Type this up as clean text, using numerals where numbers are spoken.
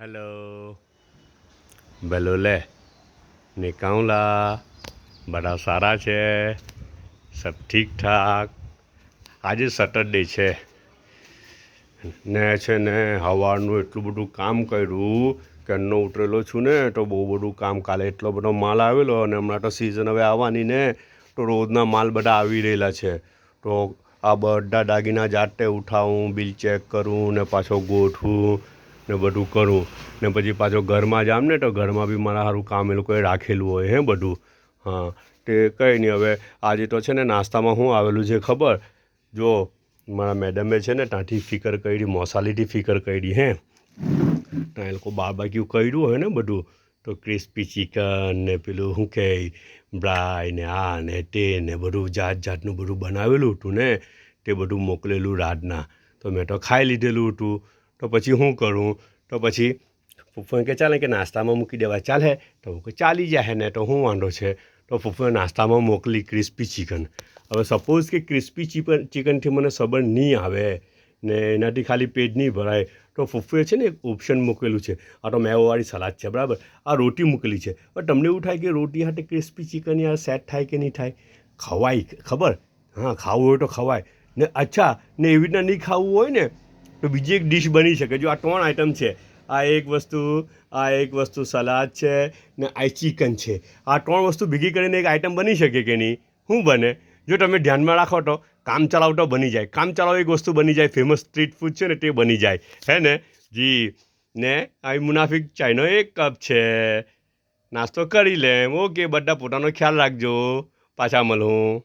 Hello बेलोले निकाऊला बड़ा सारा છે सब ठीक ठाक। આજે સેટરડે છે ને હવારનું એટલું બધું કામ કર્યું કે એનો ઉતરેલો છું ને તો બહુ બધું કામ કાલે એટલો બધો માલ આવેલો અને હમણાં તો સિઝન હવે આવવાની ને તો રોજના માલ બધા આવી રહેલા છે તો આ બધા દાગીના જાતે ઉઠાવું બિલ ચેક કરું ને પાછો ગોઠવું ને બધું કરું ને પછી પાછો ઘરમાં જામ ને તો ઘરમાં બી મારા સારું કામ એ લોકોએ રાખેલું હોય હે બધું. હા તે કંઈ નહીં. હવે આજે તો છે ને નાસ્તામાં શું આવેલું છે ખબર? જો મારા મેડમે છે ને ત્યાંથી ફિકર કરી મોસાલીથી ફિકર કરી હે ત્યાં એ લોકો બારબેક્યુ કર્યું હોય ને બધું તો ક્રિસ્પી ચિકન ને પેલું શું કહે બ્રાય ને આ ને તે ને બધું જાત જાતનું બધું બનાવેલું હતું ને તે બધું મોકલેલું રાતના તો મેં તો ખાઈ લીધેલું હતું. તો પછી શું કરું તો પછી પપ્પાને કે ચાલે કે નાસ્તામાં મૂકી દેવા ચાલે તો હું કે ચાલી જાય ને તો શું વાંધો છે તો પપ્પાએ નાસ્તામાં મોકલી ક્રિસ્પી ચિકન. હવે સપોઝ કે ક્રિસ્પી ચિકનથી મને સબર નહીં આવે ને એનાથી ખાલી પેટ નહીં ભરાય તો ફૂફુએ છે ને એક ઓપ્શન મૂકેલું છે. આ તો મેવાવાળી સલાદ છે બરાબર, આ રોટી મૂકેલી છે. પણ તમને એવું થાય કે રોટી સાથે ક્રિસ્પી ચિકન યાર સેટ થાય કે નહીં થાય? ખવાય ખબર? હા ખાવું હોય તો ખવાય ને. અચ્છા ને એવી રીતના નહીં ખાવું હોય ને તો બીજી એક ડિશ બની શકે. જો આ 3 આઈટમ છે, આ એક વસ્તુ સલાદ છે ને આ ચિકન છે. આ 3 વસ્તુ ભેગી કરીને એક આઈટમ બની શકે કે નહીં? શું બને? જો તમે ધ્યાનમાં રાખો તો કામ ચલાવ તો બની જાય. કામ ચલાવ એક વસ્તુ બની જાય, ફેમસ સ્ટ્રીટ ફૂડ છે ને તે બની જાય હે ને જી. ને આવી મુનાફિક ચાયનો 1 કપ છે. નાસ્તો કરી લે. ઓકે, બધા પોતાનો ખ્યાલ રાખજો. પાછા મળું.